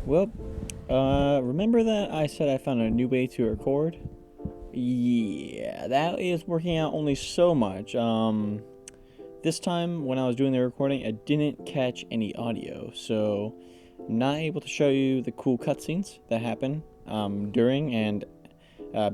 Well, remember that I said I found a new way to record? Yeah, that is working out only so much. This time when I was doing the recording, I didn't catch any audio, so I'm not able to show you the cool cutscenes that happen during and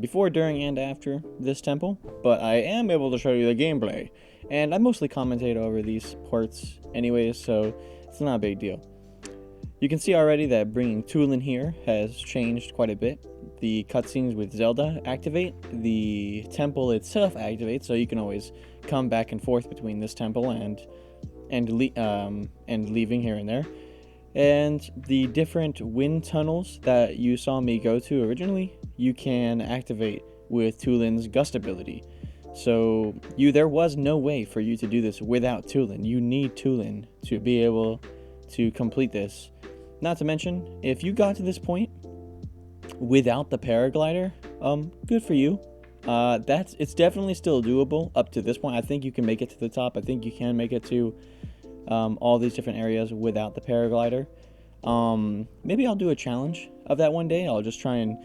before, during, and after this temple, but I am able to show you the gameplay. And I mostly commentate over these parts anyways, so it's not a big deal. You can see already that bringing Tulin here has changed quite a bit. The cutscenes with Zelda activate, the temple itself activates, so you can always come back and forth between this temple and leaving here and there. And the different wind tunnels that you saw me go to originally, you can activate with Tulin's gust ability. So there was no way for you to do this without Tulin. You need Tulin to be able to complete this. Not to mention, if you got to this point without the paraglider, good for you. It's definitely still doable up to this point. I think you can make it to the top. I think you can make it to all these different areas without the paraglider. Maybe I'll do a challenge of that one day. I'll just try and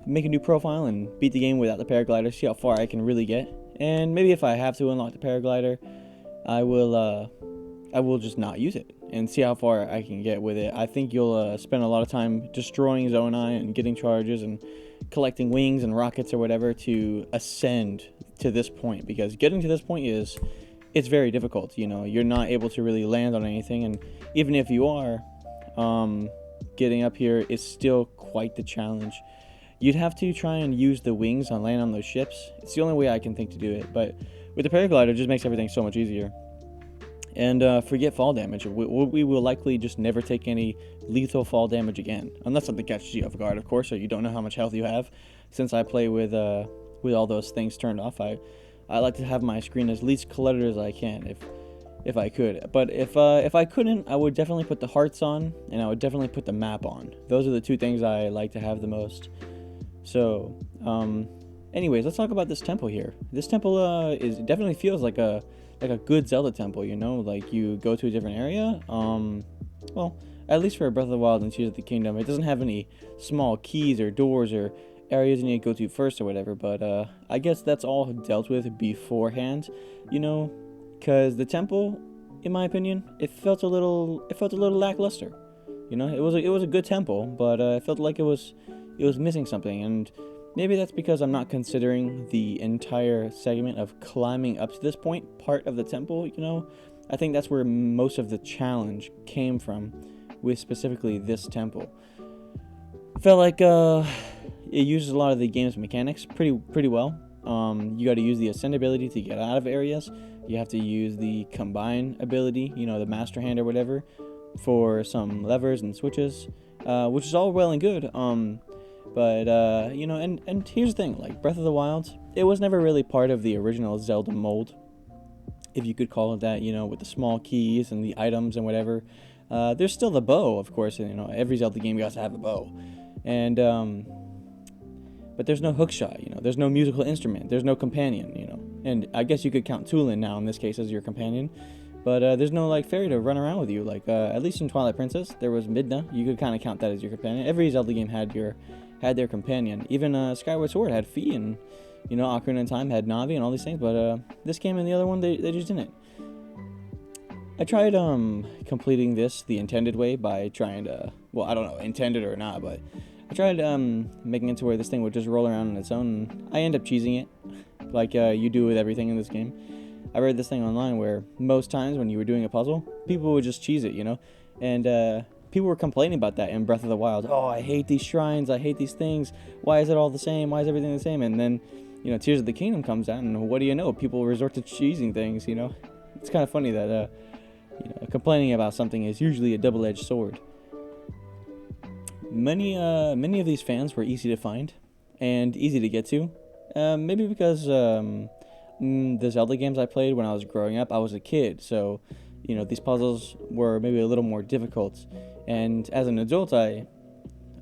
make a new profile and beat the game without the paraglider, see how far I can really get. And maybe if I have to unlock the paraglider, I will just not use it and see how far I can get with it. I think you'll spend a lot of time destroying Zonai and getting charges and collecting wings and rockets or whatever to ascend to this point, because getting to this point it's very difficult. You're not able to really land on anything, and even if you are, getting up here is still quite the challenge. You'd have to try and use the wings on land on those ships. It's the only way I can think to do it, but with the paraglider it just makes everything so much easier. And forget fall damage. We will likely just never take any lethal fall damage again, unless something catches you off guard, of course, or you don't know how much health you have. Since I play with all those things turned off, I like to have my screen as least cluttered as I can, if I could. But if I couldn't, I would definitely put the hearts on, and I would definitely put the map on. Those are the two things I like to have the most. So, anyways, let's talk about this temple here. This temple definitely feels like a good Zelda temple, like you go to a different area. Well, at least for Breath of the Wild and Tears of the Kingdom, it doesn't have any small keys or doors or areas you need to go to first or whatever, but I guess that's all dealt with beforehand, because the temple, in my opinion, it felt a little lackluster. It was a good temple, but it felt like it was missing something, and maybe that's because I'm not considering the entire segment of climbing up to this point part of the temple. I think that's where most of the challenge came from, with specifically this temple. I felt like it uses a lot of the game's mechanics pretty well. You got to use the ascend ability to get out of areas. You have to use the combine ability, the master hand or whatever, for some levers and switches, which is all well and good. But and here's the thing, like Breath of the Wild, it was never really part of the original Zelda mold, if you could call it that, with the small keys and the items and whatever. There's still the bow, of course, and every Zelda game has to have a bow. And but there's no hookshot, there's no musical instrument, there's no companion, And I guess you could count Tulin now in this case as your companion. But there's no like fairy to run around with you. Like at least in Twilight Princess, there was Midna. You could kind of count that as your companion. Every Zelda game had their companion. Even Skyward Sword had Fi, and Ocarina of Time had Navi and all these things. But this game and the other one, they just didn't. I tried completing this the intended way by trying to, well, I don't know, intended or not, but I tried making it to where this thing would just roll around on its own. And I end up cheesing it, like you do with everything in this game. I read this thing online where most times when you were doing a puzzle, people would just cheese it, and people were complaining about that in Breath of the Wild. Oh, I hate these shrines, I hate these things, why is it all the same, why is everything the same? And then, Tears of the Kingdom comes out, and what do you know, people resort to cheesing things. It's kind of funny that complaining about something is usually a double-edged sword. Many of these fans were easy to find and easy to get to, maybe because the Zelda games I played when I was growing up, I was a kid, so these puzzles were maybe a little more difficult. And as an adult, I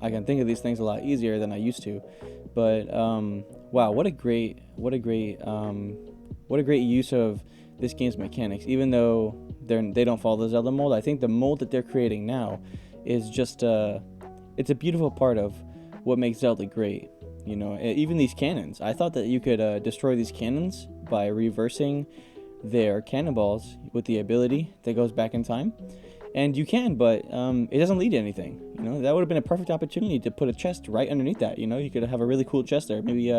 can think of these things a lot easier than I used to. But wow, what a great use of this game's mechanics. Even though they don't follow the Zelda mold, I think the mold that they're creating now is just it's a beautiful part of what makes Zelda great. You know, even these cannons. I thought that you could destroy these cannons by reversing their cannonballs with the ability that goes back in time. And you can, but it doesn't lead to anything. You know, that would have been a perfect opportunity to put a chest right underneath that. You know, you could have a really cool chest there. Maybe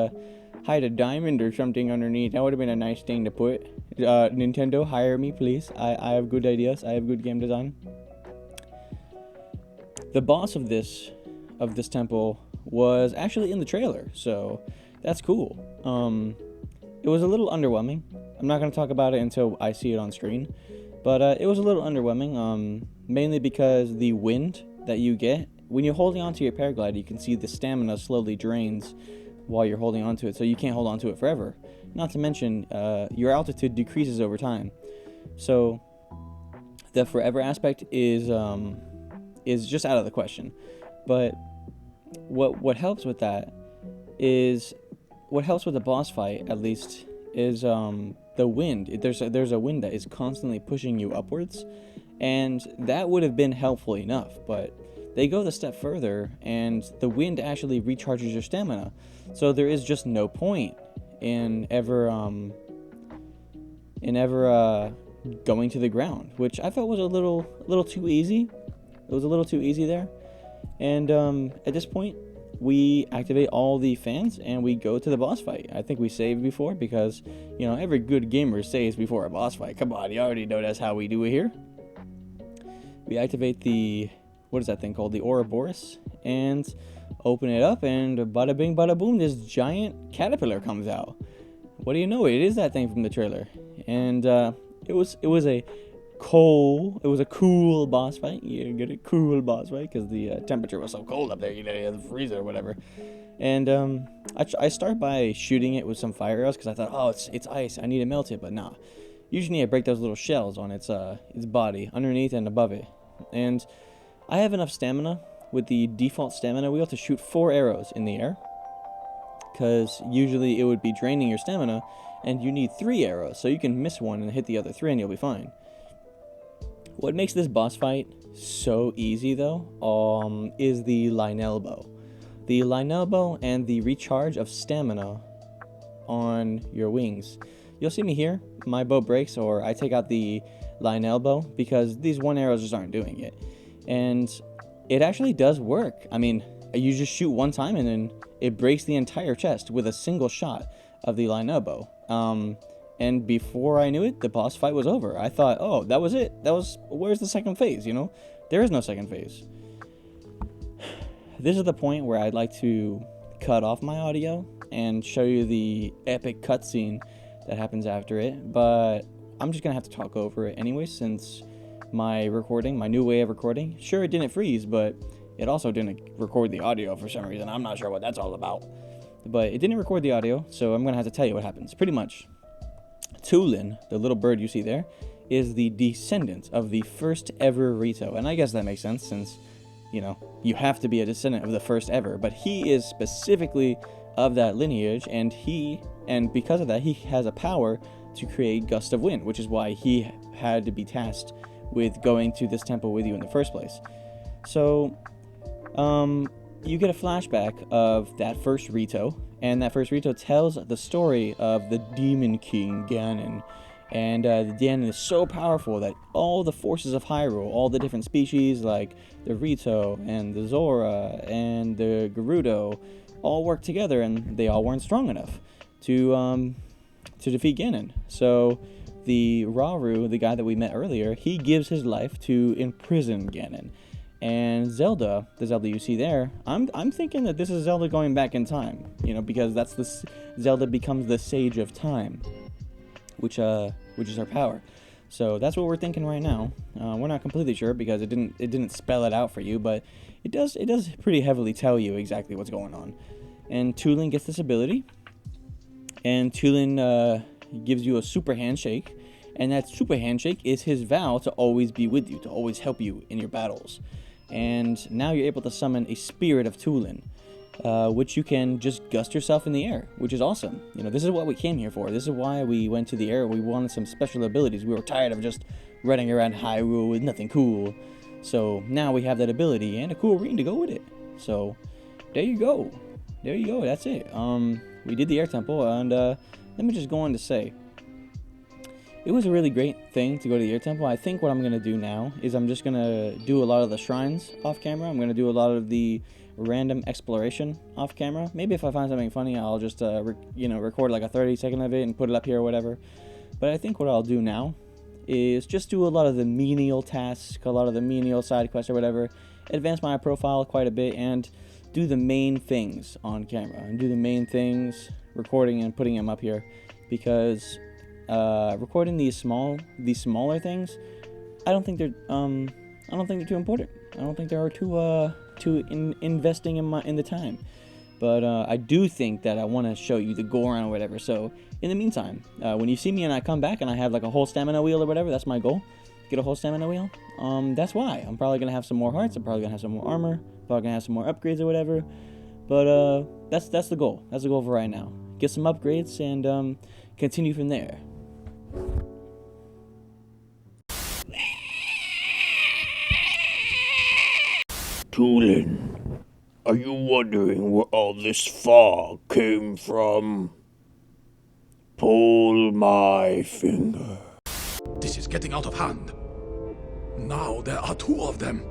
hide a diamond or something underneath. That would have been a nice thing to put. Nintendo, hire me, please. I have good ideas. I have good game design. The boss of this temple was actually in the trailer, so that's cool. It was a little underwhelming. I'm not going to talk about it until I see it on screen, but it was a little underwhelming, mainly because the wind that you get when you're holding onto your paraglider, you can see the stamina slowly drains while you're holding onto it, so you can't hold onto it forever. Not to mention, your altitude decreases over time. So the forever aspect is just out of the question. But what helps with that is, what helps with the boss fight at least, is the wind. There's a wind that is constantly pushing you upwards, and that would have been helpful enough, but they go the step further, and the wind actually recharges your stamina. So there is just no point in ever going to the ground, which I felt was a little too easy. It was a little too easy there. And at this point, we activate all the fans and we go to the boss fight. I think we saved before because, you know, every good gamer saves before a boss fight. Come on, you already know that's how we do it here. We activate the, what is that thing called? The Ouroboros, and open it up, and bada bing bada boom, this giant caterpillar comes out. What do you know? It is that thing from the trailer. And it was a cool boss fight. You get a cool boss fight because the temperature was so cold up there, you know, the freezer or whatever. And I start by shooting it with some fire arrows because I thought, oh, it's ice, I need to melt it, but nah. Usually I break those little shells on its body, underneath and above it. And I have enough stamina with the default stamina wheel to shoot 4 arrows in the air, because usually it would be draining your stamina, and you need 3 arrows, so you can miss one and hit the other 3 and you'll be fine. What makes this boss fight so easy, though, is the Lynel Bow. The Lynel Bow and the recharge of stamina on your wings. You'll see me here, my bow breaks, or I take out the Lynel Bow because these 1 arrows just aren't doing it. And it actually does work. I mean, you just shoot 1 time and then it breaks the entire chest with a single shot of the Lynel Bow. And before I knew it, the boss fight was over. I thought, oh, that was it. Where's the second phase, you know? There is no second phase. This is the point where I'd like to cut off my audio and show you the epic cutscene that happens after it. But I'm just going to have to talk over it anyway, since my new way of recording, sure, it didn't freeze, but it also didn't record the audio for some reason. I'm not sure what that's all about. But it didn't record the audio, so I'm going to have to tell you what happens. Pretty much, Tulin, the little bird you see there, is the descendant of the first ever Rito. And I guess that makes sense since, you know, you have to be a descendant of the first ever. But he is specifically of that lineage, and because of that, he has a power to create Gust of Wind, which is why he had to be tasked with going to this temple with you in the first place. So, you get a flashback of that first Rito, and that first Rito tells the story of the Demon King Ganon. And the Ganon is so powerful that all the forces of Hyrule, all the different species like the Rito and the Zora and the Gerudo, all work together, and they all weren't strong enough to defeat Ganon. So the Rauru, the guy that we met earlier, he gives his life to imprison Ganon. And Zelda, the Zelda you see there, I'm thinking that this is Zelda going back in time, you know, because that's Zelda becomes the Sage of Time, which is her power. So that's what we're thinking right now. We're not completely sure because it didn't spell it out for you, but it does pretty heavily tell you exactly what's going on. And Tulin gets this ability, and Tulin gives you a super handshake, and that super handshake is his vow to always be with you, to always help you in your battles. And now you're able to summon a spirit of Tulin, which you can just gust yourself in the air, which is awesome. You know, this is what we came here for. This is why we went to the air. We wanted some special abilities. We were tired of just running around Hyrule with nothing cool. So now we have that ability and a cool ring to go with it. So there you go. There you go. That's it. We did the air temple, and let me just go on to say, it was a really great thing to go to the air temple. I think what I'm gonna do now is I'm just gonna do a lot of the shrines off camera. I'm gonna do a lot of the random exploration off camera. Maybe if I find something funny, I'll just record like a 30-second of it and put it up here or whatever. But I think what I'll do now is just do a lot of the menial tasks, a lot of the menial side quests or whatever, advance my profile quite a bit, and do the main things on camera, and do the main things, recording and putting them up here, because recording these smaller things, I don't think they're too important. I don't think they are too investing in the time. But I do think that I want to show you the Goron or whatever. So in the meantime, when you see me and I come back and I have like a whole stamina wheel or whatever, that's my goal. Get a whole stamina wheel. That's why. I'm probably gonna have some more hearts. I'm probably gonna have some more armor. Probably gonna have some more upgrades or whatever. But that's the goal. That's the goal for right now. Get some upgrades and continue from there. Tulin, are you wondering where all this fog came from? Pull my finger. This is getting out of hand. Now there are two of them.